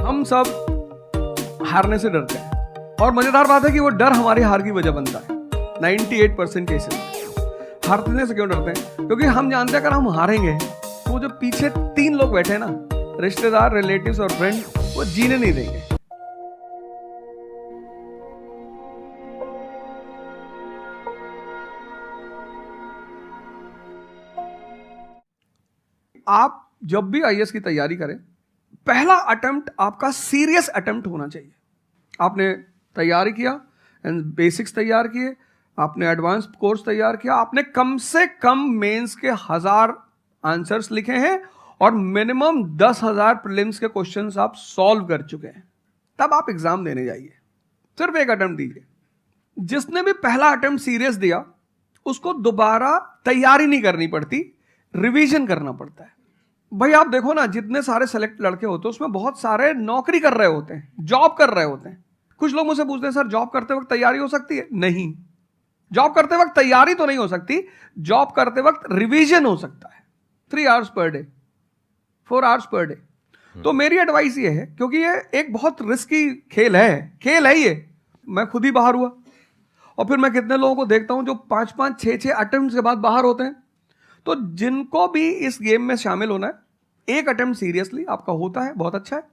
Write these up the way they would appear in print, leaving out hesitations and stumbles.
हम सब हारने से डरते हैं और मजेदार बात है कि वो डर हमारी हार की वजह बनता है। 98% केसेस हारने से क्यों डरते हैं? क्योंकि हम जानते हैं अगर हम हारेंगे तो जो पीछे 3 लोग बैठे हैं ना, रिश्तेदार, रिलेटिव्स और फ्रेंड, वो जीने नहीं देंगे। आप जब भी आईएएस की तैयारी करें, पहला अटेम्प्ट आपका सीरियस अटेम्प्ट होना चाहिए। आपने तैयारी किया एंड बेसिक्स तैयार किए, आपने एडवांस कोर्स तैयार किया, आपने कम से कम मेंस के 1000 आंसर्स लिखे हैं और मिनिमम 10,000 प्रीलिम्स के क्वेश्चंस आप सॉल्व कर चुके हैं, तब आप एग्जाम देने जाइए। सिर्फ एक अटेम्प्ट दीजिए। जिसने भी पहला अटेम्प्ट सीरियस दिया उसको दोबारा तैयारी नहीं करनी पड़ती, रिवीजन करना पड़ता है। भाई आप देखो ना, जितने सारे सेलेक्ट लड़के होते हैं उसमें बहुत सारे नौकरी कर रहे होते हैं, जॉब कर रहे होते हैं। कुछ लोग मुझसे पूछते हैं सर जॉब करते वक्त तैयारी हो सकती है? नहीं, जॉब करते वक्त तैयारी तो नहीं हो सकती, जॉब करते वक्त रिवीजन हो सकता है। 3 hours per day, 4 hours per day. तो मेरी एडवाइस ये है, क्योंकि ये एक बहुत रिस्की खेल है ये। मैं खुद ही बाहर हुआ और फिर मैं कितने लोगों को देखता हूं जो 5-5, 6-6 अटेम्प्ट के बाद बाहर होते हैं। तो जिनको भी इस गेम में शामिल होना है, एक अटेम्प्ट सीरियसली आपका होता है, बहुत अच्छा है।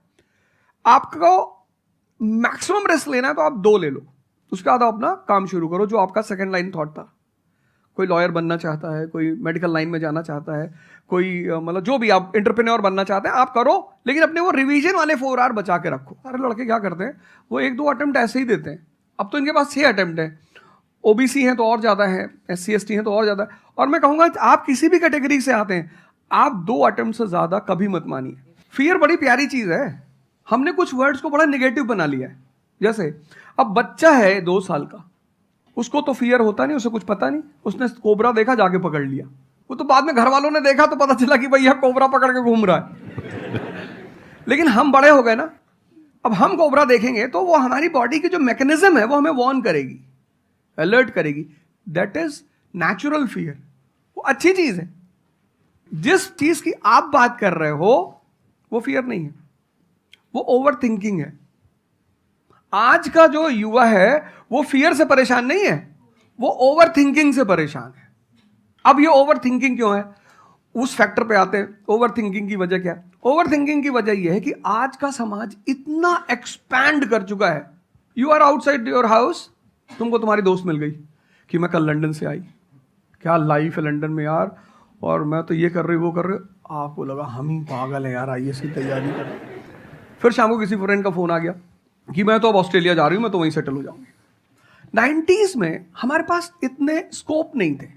आपको मैक्सिमम रिस्क लेना है तो आप 2 ले लो, उसके बाद अपना काम शुरू करो जो आपका सेकंड लाइन थॉट था। कोई लॉयर बनना चाहता है, कोई मेडिकल लाइन में जाना चाहता है, कोई मतलब जो भी आप एंटरप्रेन्योर बनना चाहते हैं आप करो, लेकिन अपने वो रिवीजन वाले 4 आवर बचा के रखो। सारे लड़के क्या करते हैं, वो 1-2 अटेम्प्ट ऐसे ही देते हैं। अब तो इनके पास 6 अटेम्प्ट है, ओबीसी हैं तो और ज़्यादा है, SC ST हैं तो और ज़्यादा है। और मैं कहूँगा आप किसी भी कैटेगरी से आते हैं, आप 2 अटेम्प्ट से ज़्यादा कभी मत मानिए। फियर बड़ी प्यारी चीज़ है, हमने कुछ वर्ड्स को बड़ा नेगेटिव बना लिया है। जैसे अब बच्चा है 2 साल का, उसको तो फियर होता नहीं, उसे कुछ पता नहीं, उसने कोबरा देखा जाके पकड़ लिया। वो तो बाद में घर वालों ने देखा तो पता चला कि भैया कोबरा पकड़ के घूम रहा है। लेकिन हम बड़े हो गए ना, अब हम कोबरा देखेंगे तो वो हमारी बॉडी की जो मैकेनिज्म है वो हमें वार्न करेगी, अलर्ट करेगी। दैट इज नेचुरल फियर, वो अच्छी चीज है। जिस चीज की आप बात कर रहे हो वो फियर नहीं है, वो ओवर थिंकिंग है। आज का जो युवा है वो फियर से परेशान नहीं है, वो ओवर थिंकिंग से परेशान है। अब ये ओवर थिंकिंग क्यों है, उस फैक्टर पे आते हैं। ओवर थिंकिंग की वजह क्या है? ओवर थिंकिंग की वजह यह है कि आज का समाज इतना एक्सपैंड कर चुका है। You are outside your house, तुमको तुम्हारी दोस्त मिल गई कि मैं कल लंदन से आई, क्या लाइफ है लंदन में यार, और मैं तो ये कर रही वो कर रही। आपको लगा हम ही पागल हैं यार, आईएएस की तैयारी कर। फिर शाम को किसी फ्रेंड का फोन आ गया कि मैं तो अब ऑस्ट्रेलिया जा रही हूँ, मैं तो वहीं सेटल हो जाऊंगी। 90s में हमारे पास इतने स्कोप नहीं थे।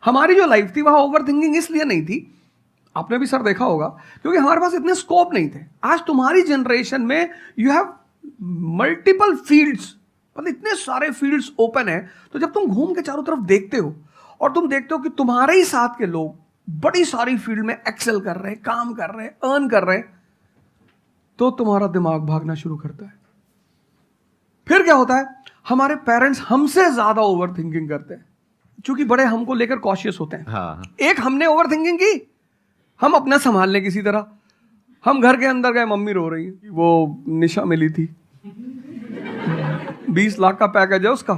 हमारी जो लाइफ थी वहां ओवर थिंकिंग इसलिए नहीं थी, आपने भी सर देखा होगा, क्योंकि हमारे पास इतने स्कोप नहीं थे। आज तुम्हारी जनरेशन में यू हैव मल्टीपल फील्ड्स, मतलब इतने सारे फील्ड्स ओपन है। तो जब तुम घूम के चारों तरफ देखते हो और तुम देखते हो कि तुम्हारे ही साथ के लोग बड़ी सारी फील्ड में एक्सेल कर रहे हैं, काम कर रहे हैं, अर्न कर रहे हैं, तो तुम्हारा दिमाग भागना शुरू करता है। फिर क्या होता है, हमारे पेरेंट्स हमसे ज्यादा ओवर थिंकिंग करते हैं, क्योंकि बड़े हमको लेकर कॉशियस होते हैं। हाँ। एक हमने ओवर थिंकिंग की, हम अपना संभाल लें किसी तरह। हम घर के अंदर गए, मम्मी रो रही है, वो निशा मिली थी, 20 लाख का पैकेज है उसका।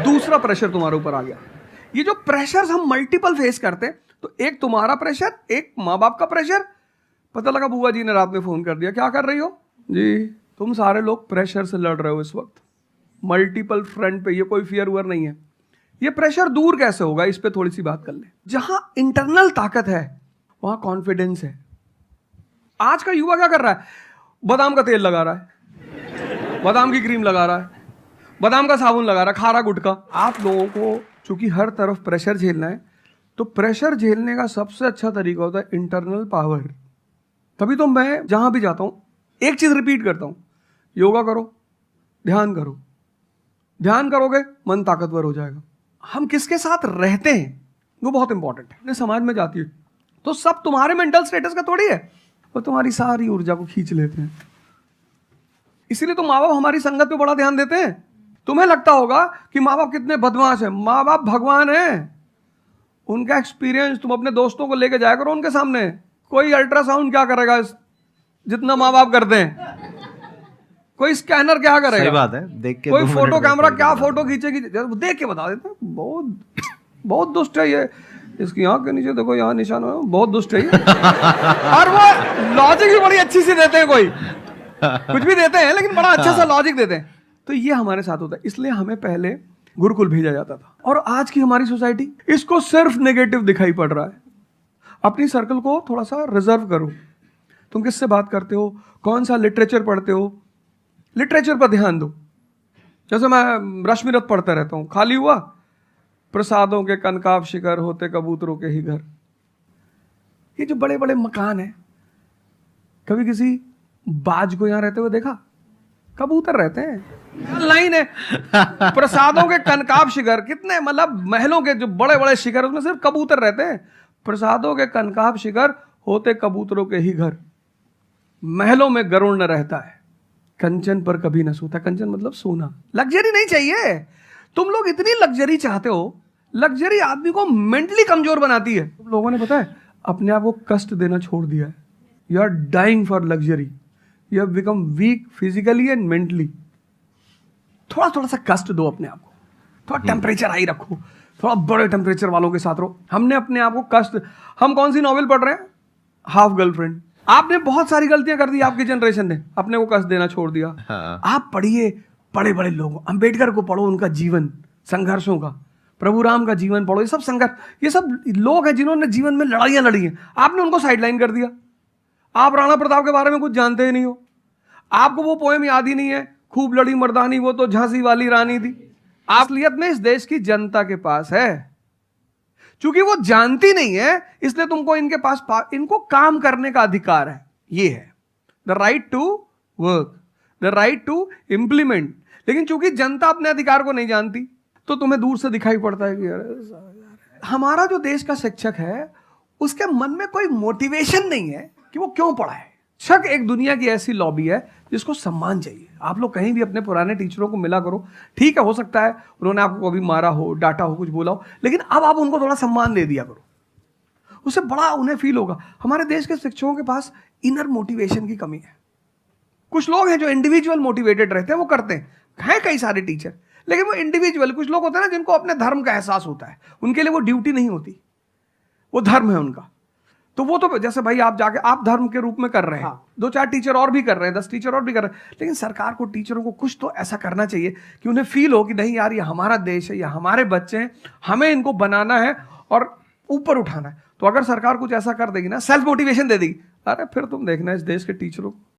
दूसरा प्रेशर तुम्हारे ऊपर आ गया। ये जो प्रेशर्स हम मल्टीपल फेस करते हैं, तो एक तुम्हारा प्रेशर, एक माँ बाप का प्रेशर। पता लगा बुआ जी ने रात में फोन कर दिया, क्या कर रही हो जी? तुम सारे लोग प्रेशर से लड़ रहे हो इस वक्त, मल्टीपल फ्रंट पे। ये कोई फियर उयर नहीं है। ये प्रेशर दूर कैसे होगा, इस पे थोड़ी सी बात कर ले। जहां इंटरनल ताकत है वहां कॉन्फिडेंस है। आज का युवा क्या कर रहा है, बादाम का तेल लगा रहा है, बादाम की क्रीम लगा रहा है, बादाम का साबुन लगा रहा है, खा रहा गुटखा। आप लोगों को चूंकि हर तरफ प्रेशर झेलना है, तो प्रेशर झेलने का सबसे अच्छा तरीका होता है इंटरनल पावर। तभी तो मैं जहां भी जाता हूं एक चीज रिपीट करता हूं, योगा करो, ध्यान करो। ध्यान करोगे मन ताकतवर हो जाएगा। हम किसके साथ रहते हैं वो बहुत इंपॉर्टेंट है। अपने समाज में जाती है तो सब तुम्हारे मेंटल स्टेटस का थोड़ी है, वो तुम्हारी सारी ऊर्जा को खींच लेते हैं। इसीलिए तो माँ बाप हमारी संगत पे बड़ा ध्यान देते हैं। तुम्हें लगता होगा कि माँ बाप कितने बदमाश हैं, माँ बाप भगवान हैं। उनका एक्सपीरियंस तुम अपने दोस्तों को लेके जाया करो उनके सामने। कोई अल्ट्रासाउंड क्या करेगा, जितना माँ बाप करते हैं। कोई स्कैनर क्या करेगा? सही बात है, देख के कोई 2 मिनट फोटो में कैमरा कॉल क्या कर फोटो खींचेगी, देख के बता देते हैं। बहुत दुष्ट है ये। इसकी आंख के नीचे देखो, यहाँ निशान है, बहुत दुष्ट है ये। और वो लॉजिक भी बड़ी अच्छी सी देते हैं, कोई कुछ भी देते हैं लेकिन बड़ा अच्छा सा लॉजिक देते हैं। तो ये हमारे साथ होता है, इसलिए हमें पहले गुरुकुल भेजा जाता था। और आज की हमारी सोसाइटी इसको सिर्फ नेगेटिव दिखाई पड़ रहा है। अपनी सर्कल को थोड़ा सा रिजर्व करो। तुम किससे बात करते हो, कौन सा लिटरेचर पढ़ते हो, लिटरेचर पर ध्यान दो। जैसे मैं रश्मिरथ पढ़ता रहता हूं, खाली हुआ प्रसादों के कनकाब शिखर होते कबूतरों के ही घर। ये जो बड़े बड़े मकान है, कभी किसी बाज को यहां रहते हुए देखा? कबूतर रहते हैं, लाइन है। प्रसादों के कनकाब शिखर, कितने मतलब महलों के जो बड़े बड़े शिखर, उसमें सिर्फ कबूतर रहते हैं। प्रसादों के कनकाब शिखर होते कबूतरों के ही घर, महलों में गरुड़ न रहता है, कंचन पर कभी न सोता। कंचन मतलब सोना। लग्जरी नहीं चाहिए। तुम लोग इतनी लग्जरी चाहते हो, लग्जरी आदमी को मेंटली कमजोर बनाती है। तुम लोगों ने पता है अपने आप को कष्ट देना छोड़ दिया है। You are dying for luxury, you have become weak physically and mentally. थोड़ा थोड़ा सा कष्ट दो अपने आप को, थोड़ा टेम्परेचर हाई रखो, थोड़ा बड़े टेम्परेचर वालों के साथ रहो। हमने अपने आप को कष्ट, हम कौन सी नॉवेल पढ़ रहे हैं? Half girlfriend. आपने बहुत सारी गलतियां कर दी, आपकी जनरेशन ने अपने को कष्ट देना छोड़ दिया। हाँ। आप पढ़िए बड़े बड़े लोगों, अंबेडकर को पढ़ो, उनका जीवन संघर्षों का, प्रभु राम का जीवन पढ़ो। ये सब संघर्ष, ये सब लोग हैं जिन्होंने जीवन में लड़ाइयां लड़ी हैं। आपने उनको साइडलाइन कर दिया। आप राणा प्रताप के बारे में कुछ जानते ही नहीं हो, आपको वो पोएम याद ही नहीं है, खूब लड़ी मर्दानी वो तो झांसी वाली रानी थी। असलियत में इस देश की जनता के पास है, चूंकि वो जानती नहीं है इसलिए तुमको इनके पास इनको काम करने का अधिकार है। ये है the right to work, the right to implement. लेकिन चूंकि जनता अपने अधिकार को नहीं जानती तो तुम्हें दूर से दिखाई पड़ता है कि अरे हमारा जो देश का शिक्षक है उसके मन में कोई मोटिवेशन नहीं है कि वो क्यों पढ़ाए। शिक्षक एक दुनिया की ऐसी लॉबी है जिसको सम्मान चाहिए। आप लोग कहीं भी अपने पुराने टीचरों को मिला करो, ठीक है हो सकता है उन्होंने आपको कभी मारा हो, डांटा हो, कुछ बोला हो, लेकिन अब आप उनको थोड़ा सम्मान दे दिया करो, उससे बड़ा उन्हें फील होगा। हमारे देश के शिक्षकों के पास इनर मोटिवेशन की कमी है। कुछ लोग हैं जो इंडिविजुअल मोटिवेटेड रहते हैं, वो करते हैं कई सारे टीचर, लेकिन वो इंडिविजुअल। कुछ लोग होते हैं ना जिनको अपने धर्म का एहसास होता है, उनके लिए वो ड्यूटी नहीं होती, वो धर्म है उनका। तो वो तो जैसे भाई आप जाके आप धर्म के रूप में कर रहे हैं, 2-4 टीचर और भी कर रहे हैं, 10 टीचर और भी कर रहे हैं, लेकिन सरकार को टीचरों को कुछ तो ऐसा करना चाहिए कि उन्हें फील हो कि नहीं यार ये हमारा देश है, ये हमारे बच्चे हैं, हमें इनको बनाना है और ऊपर उठाना है। तो अगर सरकार कुछ ऐसा कर देगी ना, सेल्फ मोटिवेशन दे देगी, अरे फिर तुम देखना इस देश के टीचरों को